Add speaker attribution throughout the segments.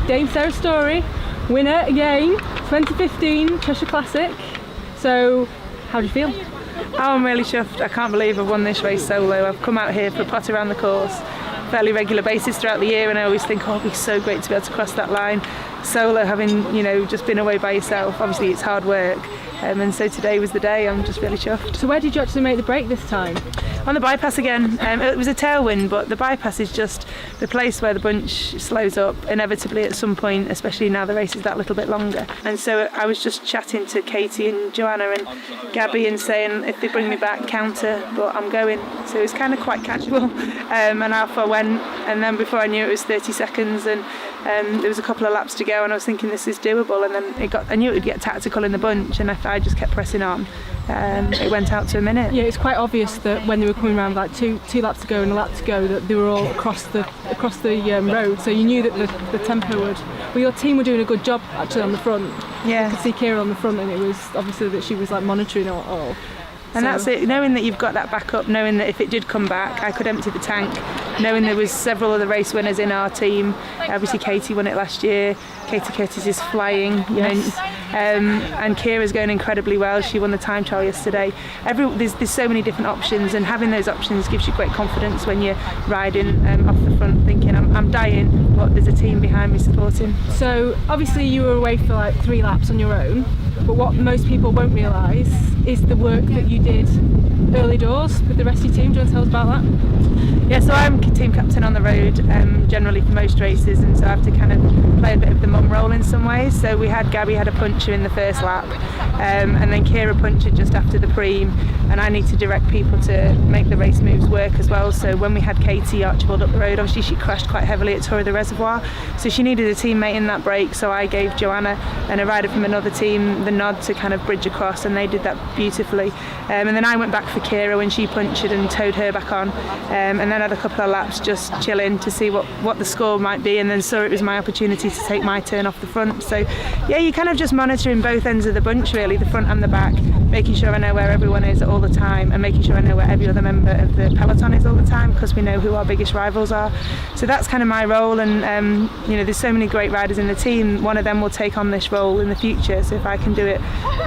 Speaker 1: Dame Sarah Storey, winner again, 2015 Cheshire Classic. So, how do you feel?
Speaker 2: Oh, I'm really chuffed. I can't believe I've won this race solo. I've come out here for a pot around the course, fairly regular basis throughout the year, and I always think, oh, it'd be so great to be able to cross that line solo, having just been away by yourself. Obviously it's hard work, and so today was the day. I'm just really chuffed.
Speaker 1: So where did you actually make the break this time?
Speaker 2: On the bypass again. It was a tailwind, but the bypass is just the place where the bunch slows up inevitably at some point, especially now the race is that little bit longer. And so I was just chatting to Katie and Joanna and Gabby and saying, if they bring me back, counter, but I'm going. So it was kind of quite catchable. And off I went, and then before I knew it was 30 seconds, and there was a couple of laps to go, and I was thinking this is doable, and then I knew it would get tactical in the bunch, and if I just kept pressing on, it went out to a minute.
Speaker 1: Yeah, it's quite obvious that when they were coming around like two laps to go and a lap to go, that they were all across the road, so you knew that the tempo would. Well, your team were doing a good job actually on the front.
Speaker 2: Yeah,
Speaker 1: I could see Kira on the front, and it was obviously that she was like monitoring all.
Speaker 2: And that's it, knowing that you've got that backup, knowing that if it did come back I could empty the tank, knowing there was several other race winners in our team. Obviously Katie won it last year, Katie Curtis is flying,
Speaker 1: yes.
Speaker 2: And Kira's going incredibly well. She won the time trial yesterday. There's so many different options, and having those options gives you great confidence when you're riding off the front thinking I'm dying, but there's a team behind me supporting.
Speaker 1: So obviously you were away for like 3 laps on your own, but what most people won't realise is the work that you did early doors with the rest of your team. Do you want to tell us about that?
Speaker 2: Yeah, so I'm team captain on the road generally for most races, and so I have to kind of play a bit of the mum role in some ways. So Gabby had a puncher in the first lap, and then Kira punctured just after the preem, and I need to direct people to make the race moves work as well. So when we had Katie Archibald up the road, obviously she crashed quite heavily at Torre the Reservoir, so she needed a teammate in that break, so I gave Joanna and a rider from another team the nod to kind of bridge across, and they did that beautifully. And then I went back for Kira when she punctured and towed her back on, and then had a couple of laps just chilling to see what the score might be, and then saw it was my opportunity to take my turn off the front. So yeah, you kind of just monitoring both ends of the bunch really, the front and the back, making sure I know where everyone is all the time, and making sure I know where every other member of the peloton is all the time, because we know who our biggest rivals are. So that's kind of my role, and there's so many great riders in the team. One of them will take on this role in the future, so if I can do it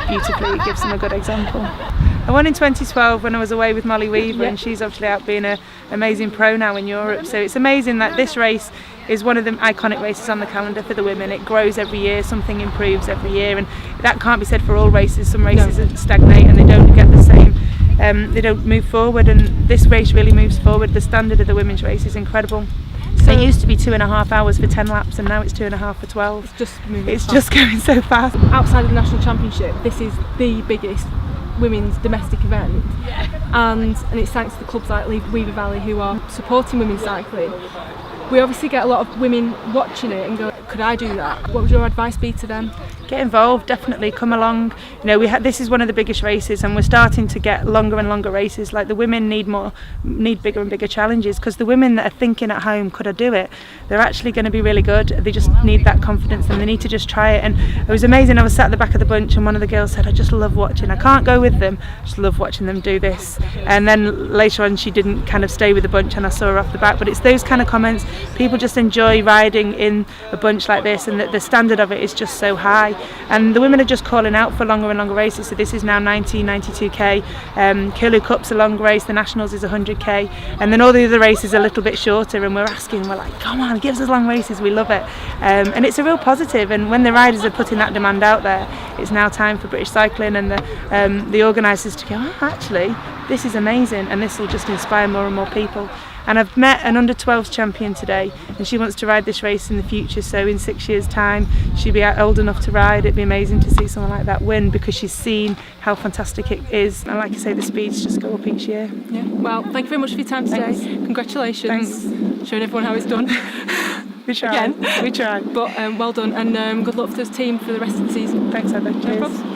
Speaker 2: beautifully, it gives them a good example. I won in 2012 when I was away with Molly Weaver, and she's obviously out being an amazing pro now in Europe. So it's amazing that this race is one of the iconic races on the calendar for the women. It grows every year, something improves every year, and that can't be said for all races. Some races stagnate and they don't get the same, they don't move forward, and this race really moves forward. The standard of the women's race is incredible. So it used to be 2.5 hours for 10 laps, and now it's 2.5 for 12. It's just going so fast.
Speaker 1: Outside of the national championship, this is the biggest women's domestic event, and it's thanks to the clubs like Weaver Valley who are supporting women's cycling. We obviously get a lot of women watching it and go, could I do that? What would your advice be to them?
Speaker 2: Get involved, definitely come along. This is one of the biggest races, and we're starting to get longer and longer races. Like the women need bigger and bigger challenges, because the women that are thinking at home, could I do it? They're actually going to be really good. They just need that confidence, and they need to just try it. And it was amazing. I was sat at the back of the bunch, and one of the girls said, I just love watching. I can't go with them, I just love watching them do this. And then later on she didn't kind of stay with the bunch, and I saw her off the back. But it's those kind of comments. People just enjoy riding in a bunch like this, and the standard of it is just so high. And the women are just calling out for longer and longer races. So this is now 90, 92k. Curlew Cup's a long race, the Nationals is 100k, and then all the other races are a little bit shorter, and we're like, come on, give us long races, we love it. And it's a real positive, and when the riders are putting that demand out there, it's now time for British cycling and the organisers to go, actually, this is amazing, and this will just inspire more and more people. And I've met an under-12s champion today, and she wants to ride this race in the future, so in 6 years' time she'll be old enough to ride. It'd be amazing to see someone like that win, because she's seen how fantastic it is, and like I say, the speeds just go up each year.
Speaker 1: Yeah. Well, thank you very much for your time today.
Speaker 2: Thanks.
Speaker 1: Congratulations.
Speaker 2: Thanks.
Speaker 1: Showing everyone how it's done.
Speaker 2: We try.
Speaker 1: Again.
Speaker 2: We try.
Speaker 1: But well done, and good luck to the team for the rest of the season.
Speaker 2: Thanks, Heather. Cheers.
Speaker 1: No problem.